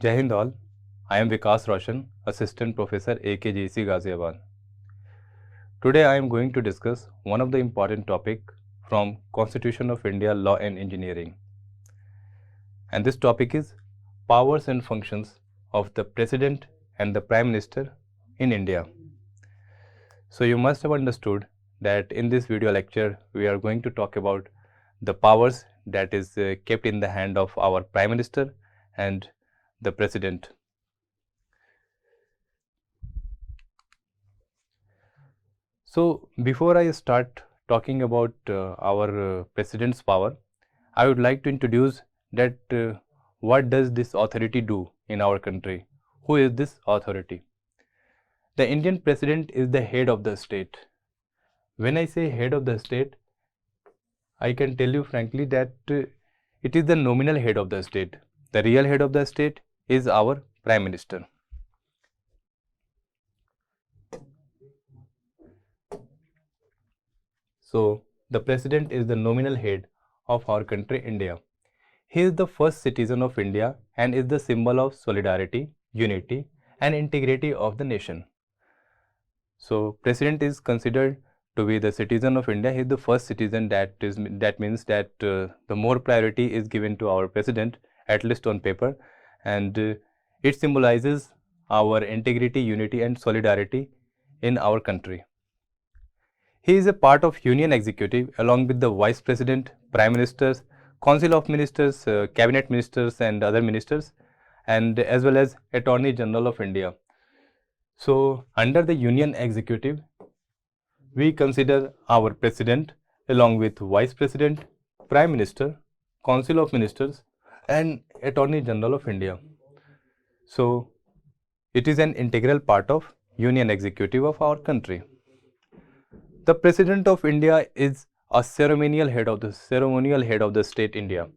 Jai Hind all. I am Vikas Roshan, Assistant Professor AKGEC Ghaziabad. Today I am going to discuss one of the important topic from Constitution of India Law and Engineering. And this topic is powers and functions of the President and the Prime Minister in India. So you must have understood that in this video lecture we are going to talk about the powers that is kept in the hand of our Prime Minister and the President. So before I start talking about our President's power, I would like to introduce that what does this authority do in our country? Who is this authority? The Indian President is the head of the state. When I say head of the state, I can tell you frankly that it is the nominal head of the state. The real head of the state is our Prime Minister. So, the President is the nominal head of our country, India. He is the first citizen of India and is the symbol of solidarity, unity and integrity of the nation. So, President is considered to be the citizen of India. He is the first citizen. That means that the more priority is given to our President, at least on paper, and it symbolizes our integrity, unity and solidarity in our country. He is a part of Union Executive along with the Vice President, Prime Ministers, Council of Ministers, Cabinet Ministers and other ministers, and as well as Attorney General of India. So, under the Union Executive, we consider our President along with Vice President, Prime Minister, Council of Ministers and Attorney General of India. So, it is an integral part of Union Executive of our country. The President of India is a ceremonial head of the state India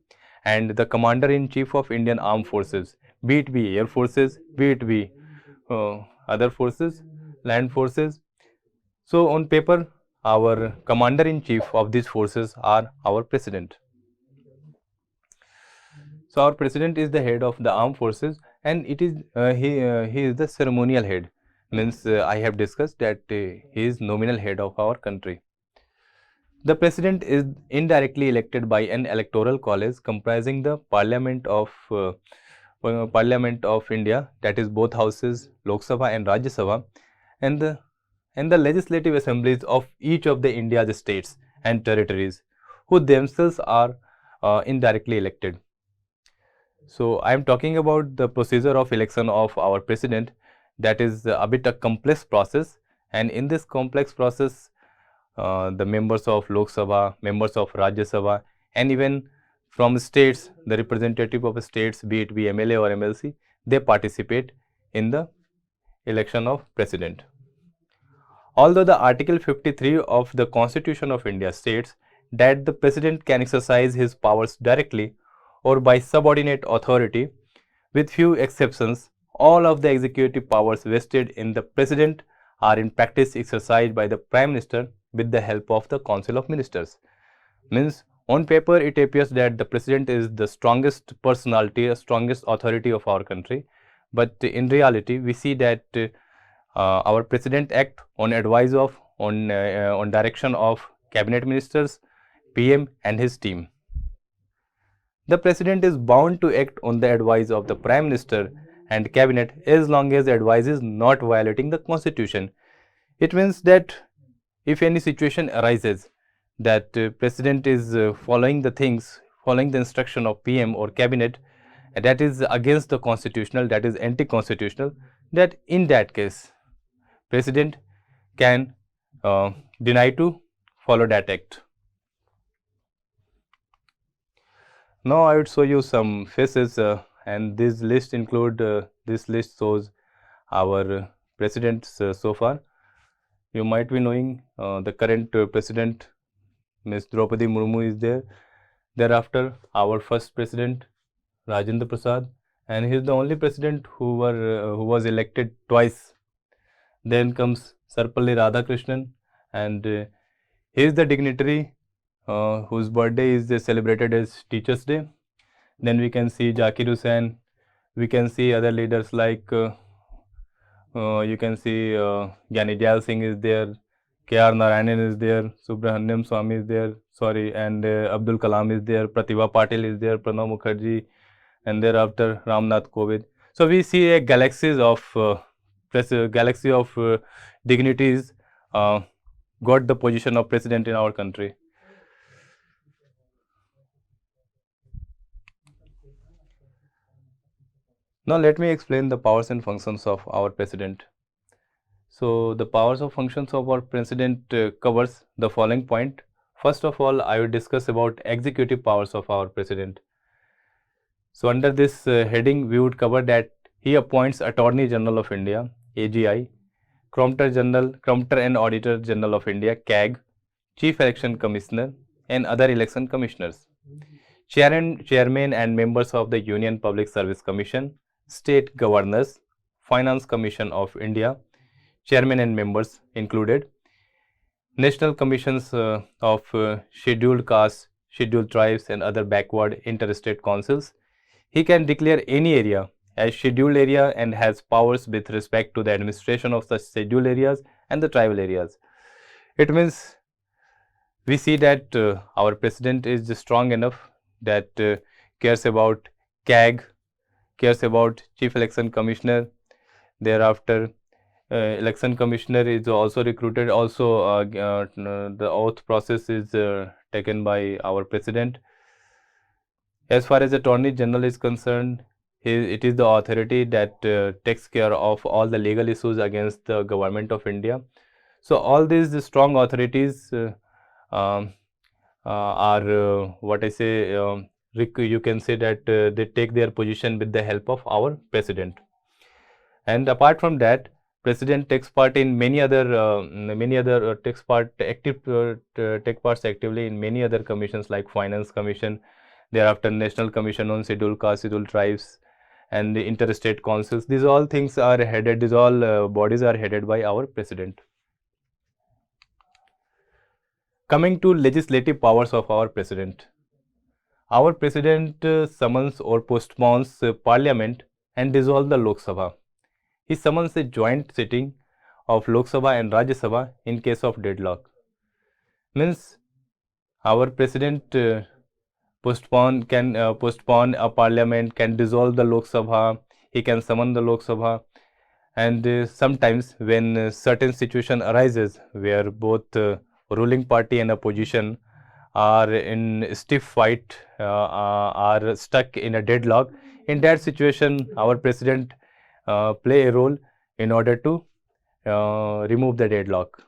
and the Commander-in-Chief of Indian Armed Forces, be it be Air Forces, be it be other forces, land forces. So, on paper, our Commander-in-Chief of these forces are our President. So, our President is the head of the armed forces and it is he is the ceremonial head. Means I have discussed that he is nominal head of our country. The President is indirectly elected by an electoral college comprising the Parliament of India, that is both houses, Lok Sabha and Rajya Sabha, and the legislative assemblies of each of the India's states and territories, who themselves are indirectly elected. So, I am talking about the procedure of election of our President. That is a bit a complex process, and in this complex process, the members of Lok Sabha, members of Rajya Sabha and even from states, the representative of states, be it be MLA or MLC, they participate in the election of President. Although the Article 53 of the Constitution of India states that the President can exercise his powers directly or by subordinate authority, with few exceptions, all of the executive powers vested in the President are in practice exercised by the Prime Minister with the help of the Council of Ministers. Means on paper it appears that the President is the strongest personality, strongest authority of our country, but in reality we see that our President act on advice of, on direction of Cabinet Ministers, PM and his team. The President is bound to act on the advice of the Prime Minister and Cabinet as long as the advice is not violating the Constitution. It means that if any situation arises that President is following the instruction of PM or Cabinet that is against the constitutional, that is anti-constitutional, that in that case President can deny to follow that act. Now I would show you some faces and this list shows our presidents so far. You might be knowing the current president, Ms. Draupadi Murmu is there. Thereafter, our first president, Rajendra Prasad, and he is the only president who was elected twice. Then comes Sarpalli Radhakrishnan, and he is the dignitary whose birthday is celebrated as Teachers' Day. Then we can see Zakir Hussain, We can see other leaders like you can see Gyani Jal Singh is there, K.R. Narayanan is there, Subrahmanyam Swamy is there, sorry, and Abdul Kalam is there, Pratibha Patil is there, Pranab Mukherjee, and thereafter Ramnath Kovind. So we see a galaxy of dignitaries got the position of president in our country. Now let me explain the powers and functions of our president. So the powers of functions of our president covers the following point. First of all, I will discuss about executive powers of our president. So under this heading, we would cover that he appoints Attorney General of India, AGI, Comptroller and Auditor General of India, CAG, Chief Election Commissioner, and other election commissioners, Chairman and members of the Union Public Service Commission, State Governors, Finance Commission of India, Chairman and members included, National Commissions of Scheduled Castes, Scheduled Tribes, and other backward interstate councils. He can declare any area as scheduled area and has powers with respect to the administration of such scheduled areas and the tribal areas. It means we see that our president is strong enough that cares about CAG, cares about Chief Election Commissioner. Thereafter, election commissioner is also recruited. Also, the oath process is taken by our president. As far as Attorney General is concerned, it is the authority that takes care of all the legal issues against the government of India. So all these strong authorities are what I say. You can say that they take their position with the help of our president. And apart from that, president takes part in many other takes part actively in many other commissions like Finance Commission, thereafter National Commission on Scheduled Castes, Scheduled Tribes, and the interstate councils. These all things are headed. These all bodies are headed by our president. Coming to legislative powers of our president. Our president summons or postpones parliament and dissolves the Lok Sabha. He summons a joint sitting of Lok Sabha and Rajya Sabha in case of deadlock. Means our president can postpone a parliament, can dissolve the Lok Sabha, he can summon the Lok Sabha, and sometimes when certain situation arises where both ruling party and opposition are in stiff fight, are stuck in a deadlock, in that situation our president play a role in order to remove the deadlock.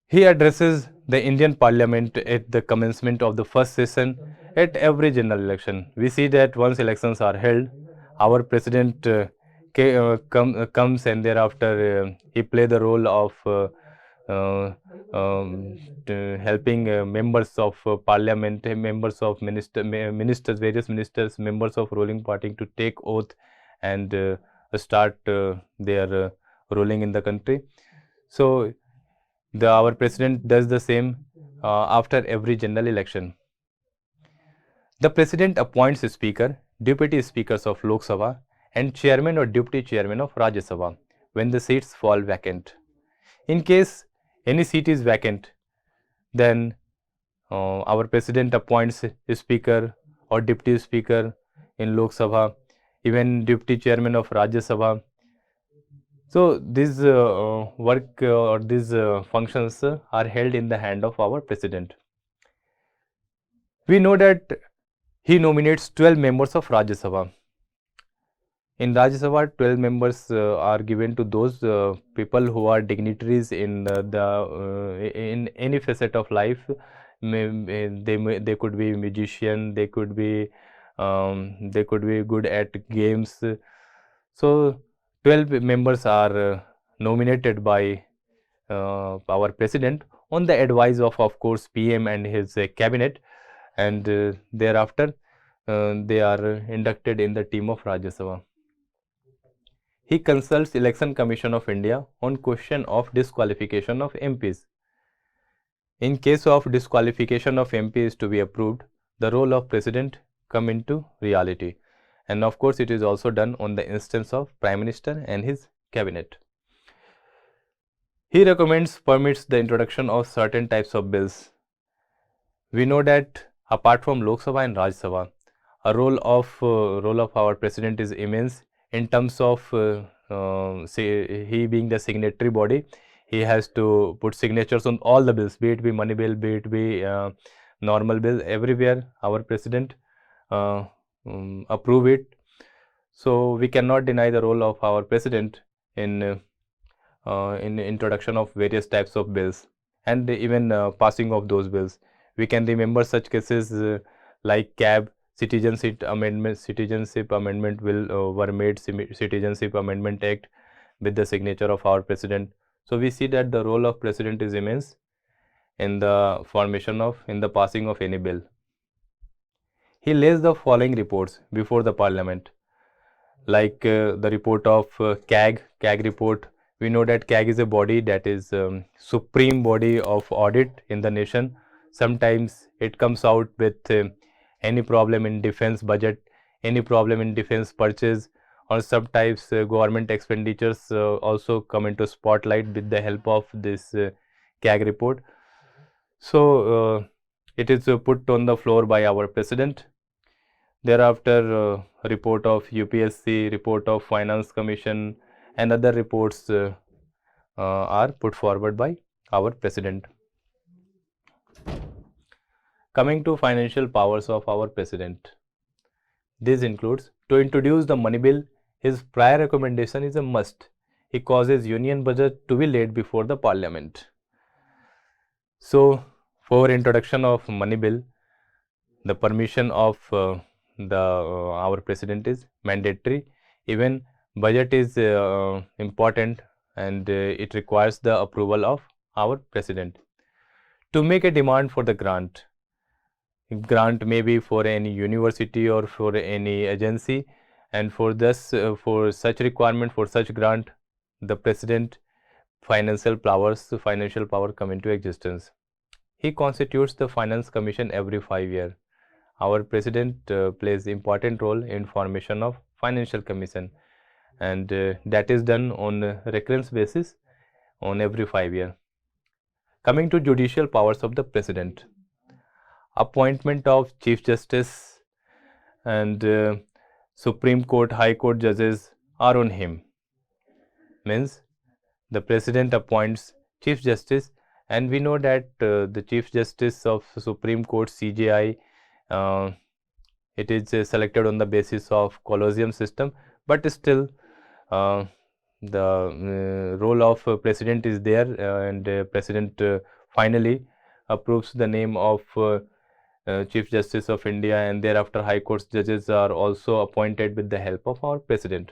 He addresses the Indian Parliament at the commencement of the first session at every general election. We see that once elections are held, our president comes and thereafter he play the role of helping members of parliament, members of ministers, various ministers, members of ruling party to take oath and start their ruling in the country. So our president does the same after every general election. The president appoints a speaker, deputy speakers of Lok Sabha, and chairman or deputy chairman of Rajya Sabha when the seats fall vacant. In case any seat is vacant, then our president appoints a speaker or deputy speaker in Lok Sabha, even deputy chairman of Rajya Sabha. So these work or these functions are held in the hand of our president. We know that he nominates 12 members of Rajya Sabha. In Rajya Sabha, 12 members are given to those people who are dignitaries in in any facet of life. They could be musician, they could be good at games. So 12 members are nominated by our president on the advice of course, PM and his cabinet, and thereafter they are inducted in the team of Rajya Sabha. He consults Election Commission of India on question of disqualification of MPs. In case of disqualification of MP is to be approved, the role of president come into reality. And of course, it is also done on the instance of Prime Minister and his cabinet. He recommends permits the introduction of certain types of bills. We know that apart from Lok Sabha and Raj Sabha, a role of our president is immense in terms of say he being the signatory body. He has to put signatures on all the bills, be it be money bill, be it be normal bill. Everywhere our president approve it. So we cannot deny the role of our president in introduction of various types of bills and even passing of those bills. We can remember such cases like CAB, Citizenship Amendment Bill were made Citizenship Amendment Act with the signature of our president. So we see that the role of president is immense in the in the passing of any bill. He lays the following reports before the parliament, like the report of CAG report. We know that CAG is a body that is supreme body of audit in the nation. Sometimes it comes out with any problem in defense budget, any problem in defense purchase, or sometimes government expenditures also come into spotlight with the help of this CAG report. So it is put on the floor by our president. Thereafter, report of UPSC, report of Finance Commission, and other reports are put forward by our president. Coming to financial powers of our president, this includes to introduce the money bill. His prior recommendation is a must. He causes union budget to be laid before the parliament. So, for introduction of money bill, the permission of our president is mandatory. Even budget is important, and it requires the approval of our president. To make a demand for the grant may be for any university or for any agency, and for this for such requirement, for such grant, the president financial power come into existence. He constitutes the Finance Commission every 5 years. Our president plays important role in formation of Financial Commission, and that is done on a recurrence basis on every 5 years. Coming to judicial powers of the president, appointment of Chief Justice and Supreme Court, High Court judges are on him. Means the president appoints Chief Justice, and we know that the Chief Justice of Supreme Court CJI, it is selected on the basis of collegium system, but still the role of president is there, and president finally approves the name of Chief Justice of India, and thereafter High Court judges are also appointed with the help of our president.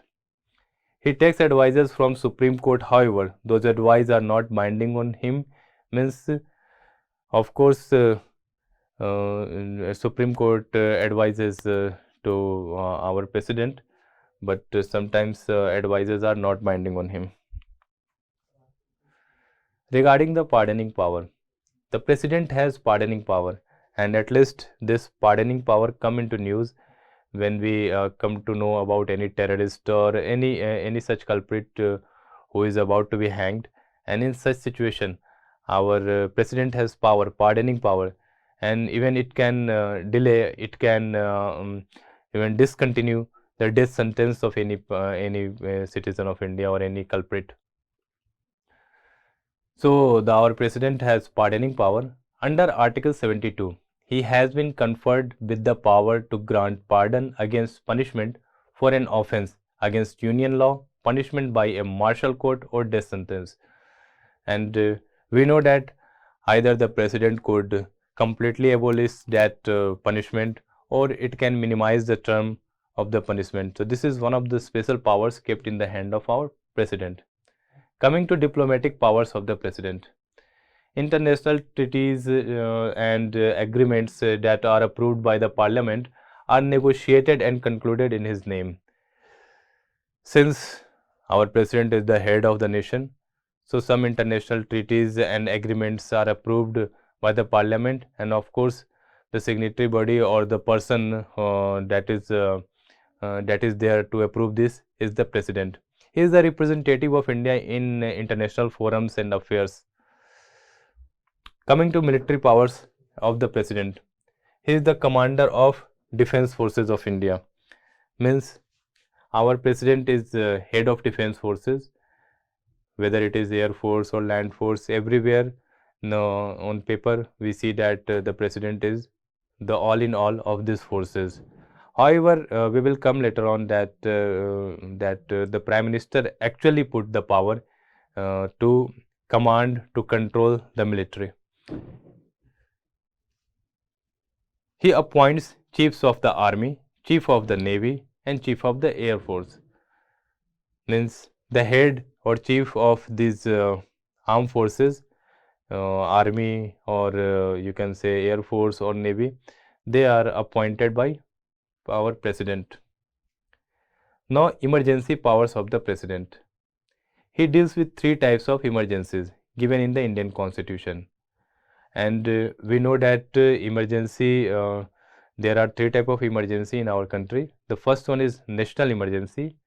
He takes advices from Supreme Court. However, those advice are not binding on him. Means, of course, Supreme Court advises to our president, but sometimes advices are not binding on him. Regarding the pardoning power, the president has pardoning power, and at least this pardoning power come into news when we come to know about any terrorist or any such culprit who is about to be hanged. And in such situation, our president has power, pardoning power, and even it can delay, it can even discontinue the death sentence of any citizen of India or any culprit. So our president has pardoning power. Under Article 72, he has been conferred with the power to grant pardon against punishment for an offence against union law, punishment by a martial court, or death sentence. And we know that either the president could completely abolish that punishment, or it can minimize the term of the punishment. So this is one of the special powers kept in the hand of our president. Coming to diplomatic powers of the president, international treaties and agreements that are approved by the parliament are negotiated and concluded in his name. Since our president is the head of the nation, so some international treaties and agreements are approved by the parliament, and of course the signatory body or the person that is there to approve this is the president. He is the representative of India in international forums and affairs. Coming to military powers of the president, he is the commander of defense forces of India. Means our president is head of defense forces, whether it is air force or land force, everywhere. No, on paper we see that the president is the all in all of these forces. However, we will come later on that the prime minister actually put the power to command, to control the military. He appoints chiefs of the army, chief of the navy, and chief of the air force. Means the head or chief of these armed forces, army, or you can say air force or navy, they are appointed by our president. Now, emergency powers of the president. He deals with 3 types of emergencies given in the Indian constitution. And we know that there are 3 types of emergency in our country. The first one is national emergency.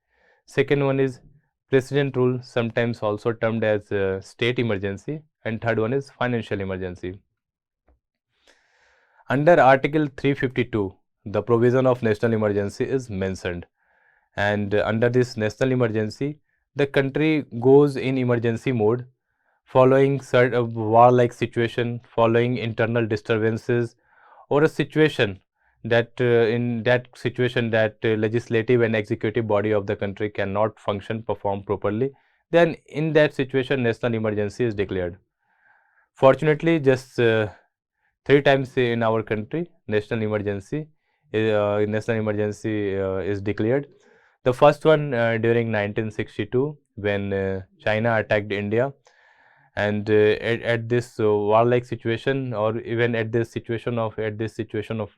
Second one is president rule, sometimes also termed as state emergency. And third one is financial emergency. Under Article 352, the provision of national emergency is mentioned. And under this national emergency, the country goes in emergency mode following war-like situation, following internal disturbances, or a situation that in that situation that legislative and executive body of the country cannot function, perform properly, then in that situation national emergency is declared. Fortunately, just 3 times in our country national emergency is declared. The first one during 1962 when China attacked India, and at this warlike situation, or even at this situation of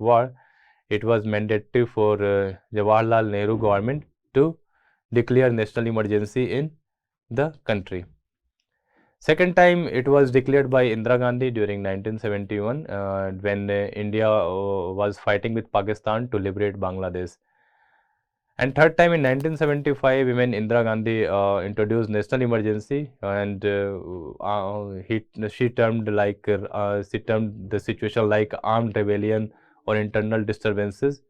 war, it was mandatory for Jawaharlal Nehru government to declare national emergency in the country. Second time it was declared by Indira Gandhi during 1971 when India was fighting with Pakistan to liberate Bangladesh. And third time in 1975 when Indira Gandhi introduced national emergency, and she termed the situation like armed rebellion or internal disturbances.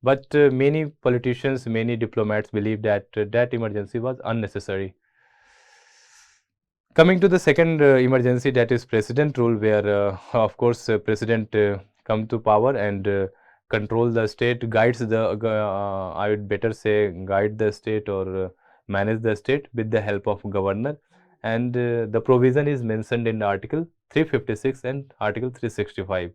But many politicians, many diplomats believe that that emergency was unnecessary. Coming to the second emergency, that is president rule, where of course president come to power and control the state, guides the I would better say guide the state or manage the state with the help of governor, and the provision is mentioned in Article 356 and Article 365.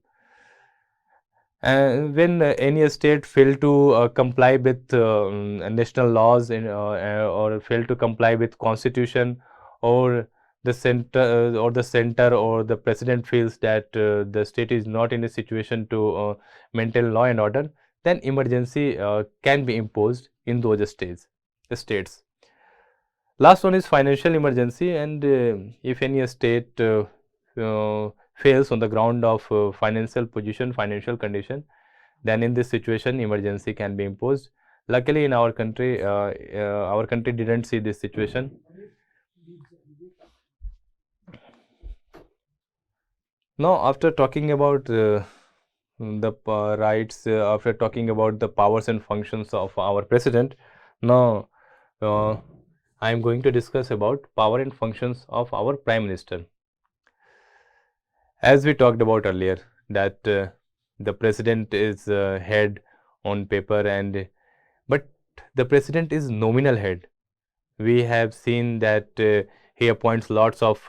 When any state fail to comply with national laws or fail to comply with constitution, or the center or the president feels that the state is not in a situation to maintain law and order, then emergency can be imposed in those states. Last one is financial emergency, and if any state fails on the ground of financial position, financial condition, then in this situation emergency can be imposed. Luckily in our country didn't see this situation. Now, after talking about the rights, after talking about the powers and functions of our president, now I am going to discuss about power and functions of our prime minister. As we talked about earlier, that the president is head on paper, but the president is nominal head. We have seen that he appoints lots of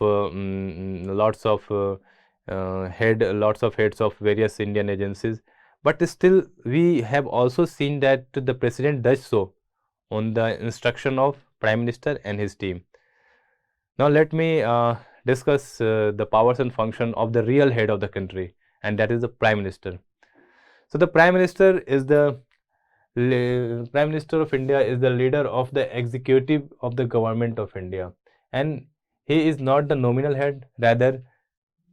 heads of various Indian agencies, but still we have also seen that the president does so on the instruction of prime minister and his team. Now let me discuss the powers and function of the real head of the country, and that is the prime minister. So the prime minister is the Prime Minister of India is the leader of the executive of the government of India, and he is not the nominal head, rather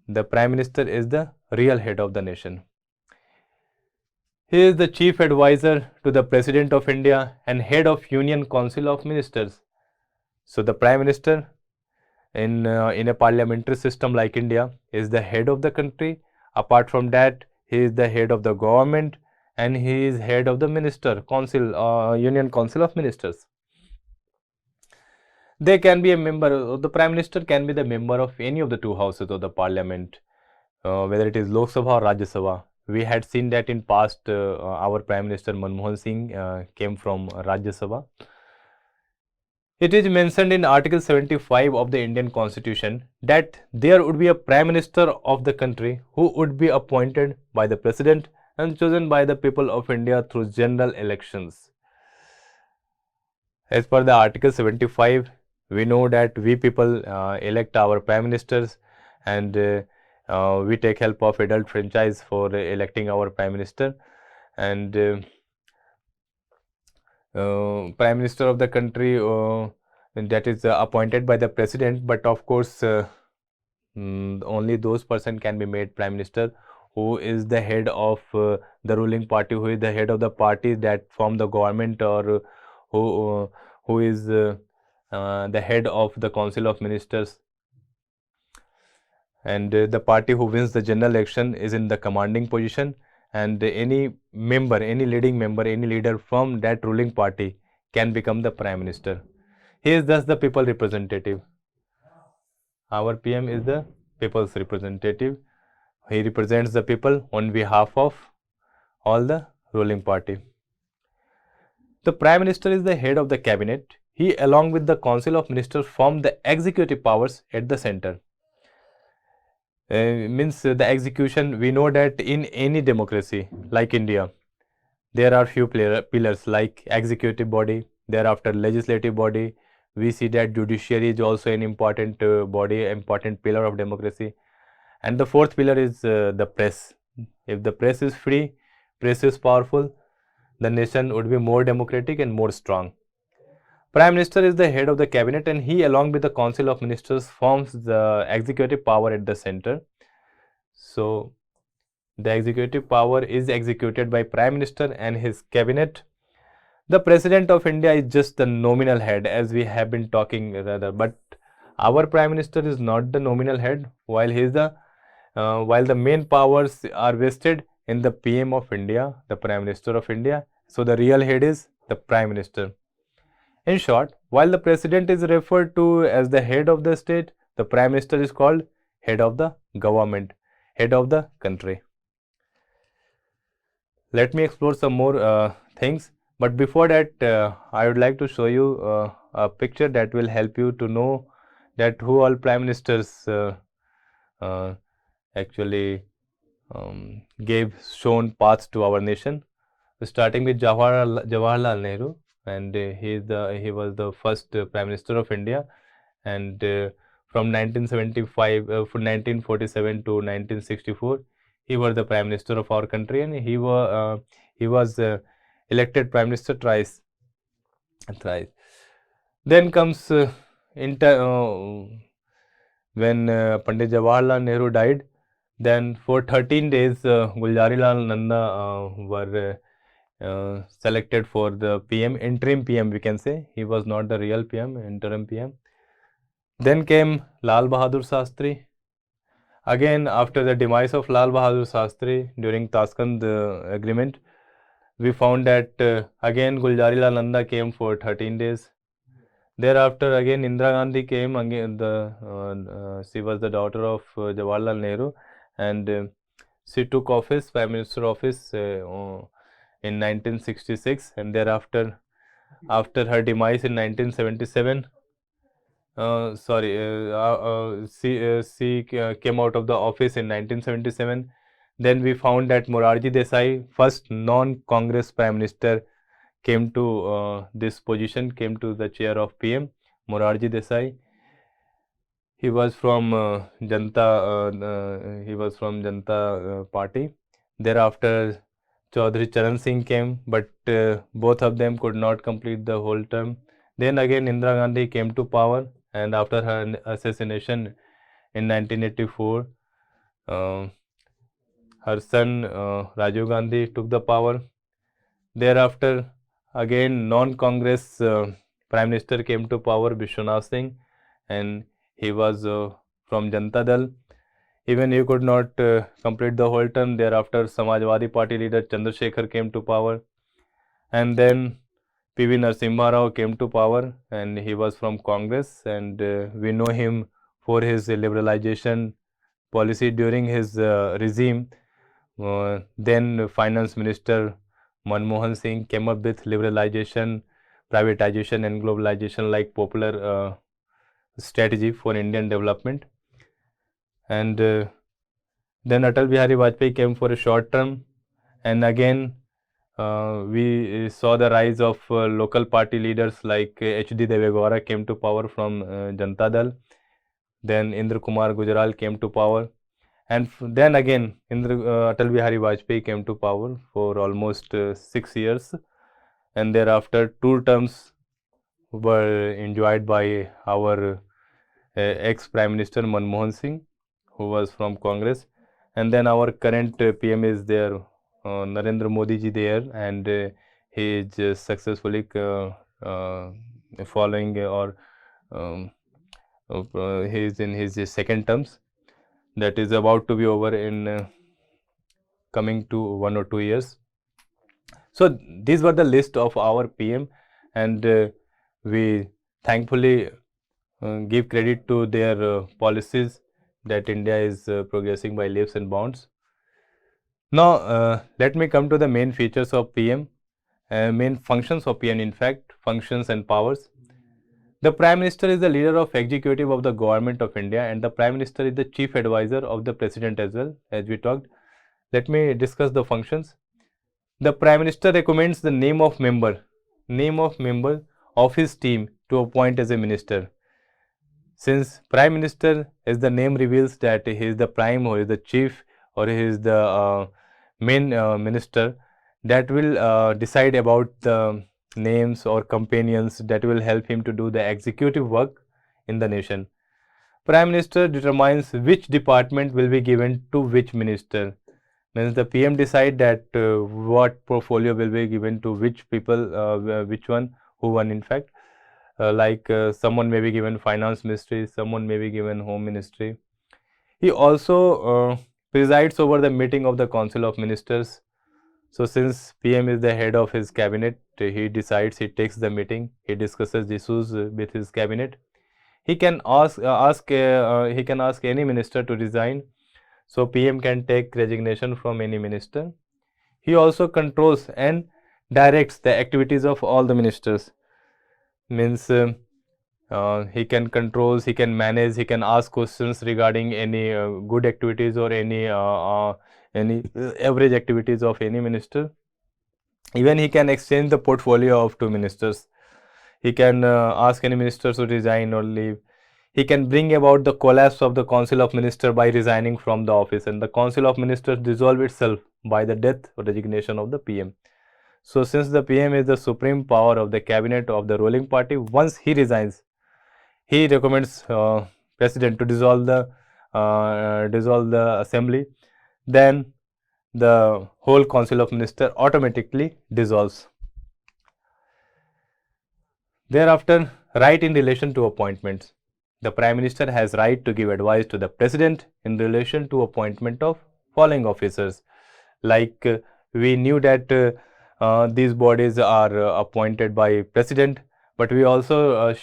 the prime minister is the real head of the nation. He is the chief advisor to the President of India and head of Union Council of Ministers. So the Prime Minister in a parliamentary system like India is the head of the country. Apart from that, he is the head of the government and he is head of the minister council, Union Council of Ministers. They can be a member, the Prime Minister can be the member of any of the two houses of the parliament, whether it is Lok Sabha or Rajya Sabha. We had seen that in past, our Prime Minister Manmohan Singh came from Rajya Sabha. It is mentioned in Article 75 of the Indian Constitution that there would be a Prime Minister of the country who would be appointed by the President and chosen by the people of India through general elections. As per the Article 75, we know that we people elect our Prime Ministers and we take help of adult franchise for electing our Prime Minister, and Prime Minister of the country that is appointed by the President, but of course only those person can be made Prime Minister who is the head of the ruling party, who is the head of the party that form the government, or who is the head of the Council of Ministers. And the party who wins the general election is in the commanding position, and any member, any leading member, any leader from that ruling party can become the Prime Minister. He is thus the people representative. Our PM is the people's representative. He represents the people on behalf of all the ruling party. The Prime Minister is the head of the cabinet. He, along with the Council of Ministers, form the executive powers at the center. Means the execution, we know that in any democracy like India, there are few pillars like executive body, thereafter legislative body. We see that judiciary is also an important body, important pillar of democracy. And the fourth pillar is the press. If the press is free, press is powerful, the nation would be more democratic and more strong. Prime Minister is the head of the cabinet and he, along with the Council of Ministers, forms the executive power at the center. So the executive power is executed by Prime Minister and his cabinet. The President of India is just the nominal head, as we have been talking rather, but our Prime Minister is not the nominal head, while he is the while the main powers are vested in the PM of India, the Prime Minister of India. So the real head is the Prime Minister. In short, while the President is referred to as the head of the state, the Prime Minister is called head of the government, head of the country. Let me explore some more things, but before that I would like to show you a picture that will help you to know that who all Prime Ministers actually shown paths to our nation, starting with Jawaharlal Nehru, and he was the first Prime Minister of India, and from 1975 from 1947 to 1964 he was the Prime Minister of our country, and he was elected Prime Minister thrice. Then comes when Pandit Jawaharlal Nehru died, then for 13 days Gulzarilal Nanda were selected for the PM, interim PM we can say. He was not the real PM, interim PM. Then came Lal Bahadur Shastri. Again, after the demise of Lal Bahadur Shastri during Tashkent agreement, we found that again Gulzarilal Nanda came for 13 days. Thereafter again Indira Gandhi came, again she was the daughter of Jawaharlal Nehru, and she took office, Prime Minister office in 1966, and thereafter after her demise in 1977, she came out of the office in 1977. Then we found that Morarji Desai, first non-Congress Prime Minister, came to this position, came to the chair of PM. Morarji Desai, he was from Janta. He was from Janta Party. Thereafter, Chaudhary Charan Singh came, but both of them could not complete the whole term. Then again Indira Gandhi came to power, and after her assassination in 1984, her son Rajiv Gandhi took the power. Thereafter, again non-Congress Prime Minister came to power, Vishwanath Singh, and he was from Janata Dal. Even he could not complete the whole term. Thereafter, Samajwadi Party leader Chandrasekhar came to power, and then P.V. Narasimha Rao came to power, and he was from Congress, and we know him for his liberalization policy during his regime. Then Finance Minister Manmohan Singh came up with liberalization, privatization and globalization like popular strategy for Indian development. And then Atal Bihari Vajpayee came for a short term, and again we saw the rise of local party leaders like H.D. Deve Gowda came to power from Janata Dal. Then Indra Kumar Gujral came to power, and then again Atal Bihari Vajpayee came to power for almost 6 years, and thereafter 2 terms were enjoyed by our ex-Prime Minister Manmohan Singh, who was from Congress, and then our current PM is there, Narendra Modi ji there, and he is successfully following or he is in his second terms, that is about to be over in coming to 1 or 2 years. So these were the list of our PM, and we thankfully give credit to their policies that India is progressing by leaps and bounds. Now let me come to the main features of PM, main functions of PM, in fact, functions and powers. The Prime Minister is the leader of executive of the government of India, and the Prime Minister is the chief advisor of the President as well, as we talked. Let me discuss the functions. The Prime Minister recommends the name of member of his team to appoint as a minister. Since Prime Minister, as the name reveals, that he is the prime or is the chief or he is the main minister, that will decide about the names or companions that will help him to do the executive work in the nation. Prime Minister determines which department will be given to which minister. Means the PM decide that what portfolio will be given to which people, which one, who one, in fact. Like someone may be given finance ministry, someone may be given home ministry. He also presides over the meeting of the council of ministers. So since PM is the head of his cabinet, he decides, he takes the meeting, he discusses issues with his cabinet. He can ask any minister to resign. So PM can take resignation from any minister. He also controls and directs the activities of all the ministers. Means he can control, he can manage, he can ask questions regarding any good activities or any average activities of any minister. Even he can exchange the portfolio of 2 ministers. He can ask any minister to resign or leave. He can bring about the collapse of the Council of Ministers by resigning from the office, and the Council of Ministers dissolve itself by the death or resignation of the PM. So since the PM is the supreme power of the cabinet of the ruling party, once he resigns, he recommends President to dissolve the assembly. Then the whole Council of Ministers automatically dissolves. Thereafter, right in relation to appointments. The Prime Minister has right to give advice to the President in relation to appointment of following officers. Like we knew that these bodies are appointed by President, but we also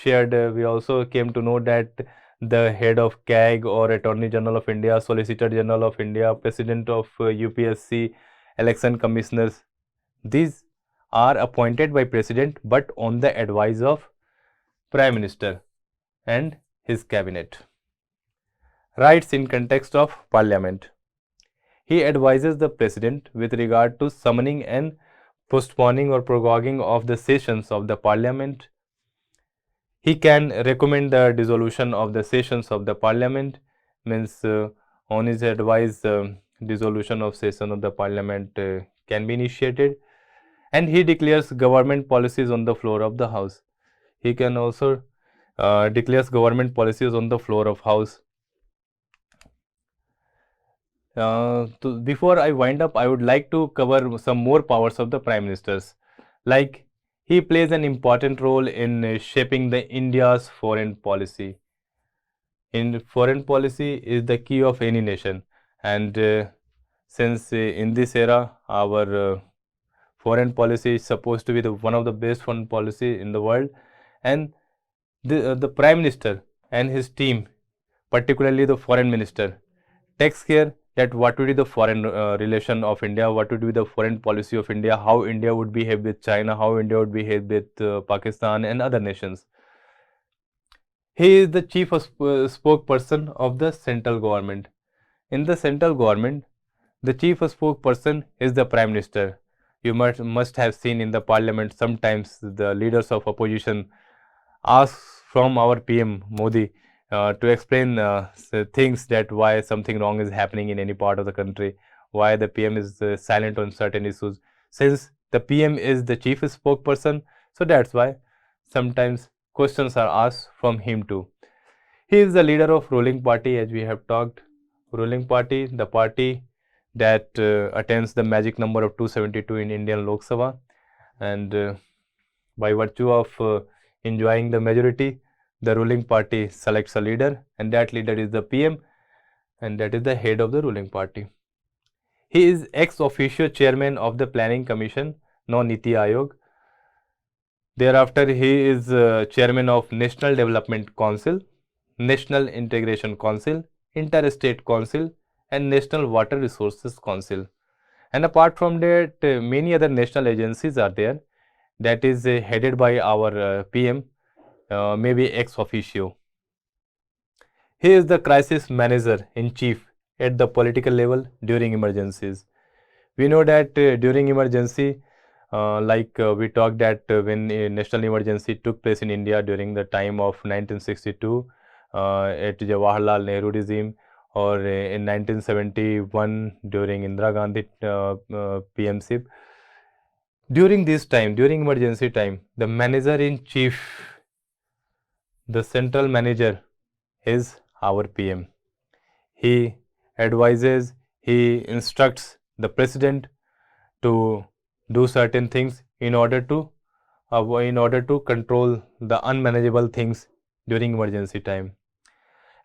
we also came to know that the head of AKGEC or Attorney General of India, Solicitor General of India, President of UPSC, Election Commissioners, these are appointed by President but on the advice of Prime Minister and his cabinet. Rights in context of Parliament. He advises the President with regard to summoning and postponing or proroguing of the sessions of the Parliament. He can recommend the dissolution of the sessions of the Parliament, means on his advice dissolution of session of the Parliament can be initiated, and he declares government policies on the floor of the House. He can also declares government policies on the floor of House. before I wind up, I would like to cover some more powers of the Prime Ministers. Like, he plays an important role in shaping the India's foreign policy. In foreign policy is the key of any nation, and since in this era our foreign policy is supposed to be one of the best foreign policy in the world, and the Prime Minister and his team, particularly the foreign minister, takes care that what would be the foreign relation of India, what would be the foreign policy of India, how India would behave with China, how India would behave with Pakistan and other nations. He is the chief spokesperson of the central government. In the central government, the chief spokesperson is the Prime Minister. You must have seen in the parliament sometimes the leaders of opposition ask from our PM Modi to explain things that why something wrong is happening in any part of the country, why the PM is silent on certain issues. Since the PM is the chief spokesperson, so that's why sometimes questions are asked from him too. He is the leader of ruling party, as we have talked. Ruling party, the party that attains the magic number of 272 in Indian Lok Sabha, and by virtue of enjoying the majority, the ruling party selects a leader, and that leader is the PM, and that is the head of the ruling party. He is ex officio chairman of the Planning Commission, now Niti Aayog. Thereafter, he is chairman of National Development Council, National Integration Council, Interstate Council, and National Water Resources Council. And apart from that, many other national agencies are there that is headed by our PM, maybe ex officio. He is the crisis manager in chief at the political level during emergencies. We know that during emergency, we talked that when a national emergency took place in India during the time of 1962 at Jawaharlal Nehru regime, or in 1971 during Indira Gandhi PMship. During this time, during emergency time, the manager in chief, the central manager is our PM. He advises, he instructs the president to do certain things in order to control the unmanageable things during emergency time.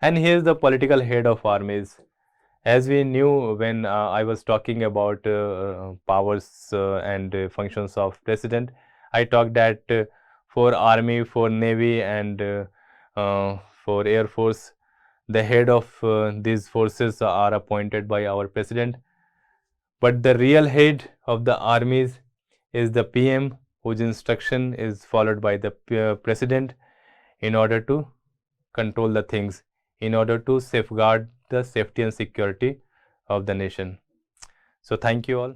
And he is the political head of armies. As we knew when I was talking about powers and functions of president, I talked that for army, for navy, and for air force, the head of these forces are appointed by our president. But the real head of the armies is the PM, whose instruction is followed by the president in order to control the things, in order to safeguard the safety and security of the nation. So thank you all.